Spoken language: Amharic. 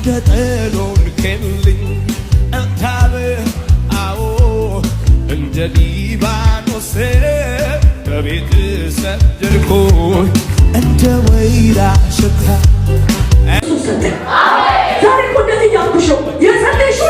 እንደ ጠሎን ከልኝ እታብ አዎ እንደ ሊባኖስ በቤት ሰደድኩኝ እንደ ወይራ ሽታ ዛሬ እኮ እንደዚህ ያልኩሽ የጸለይሽው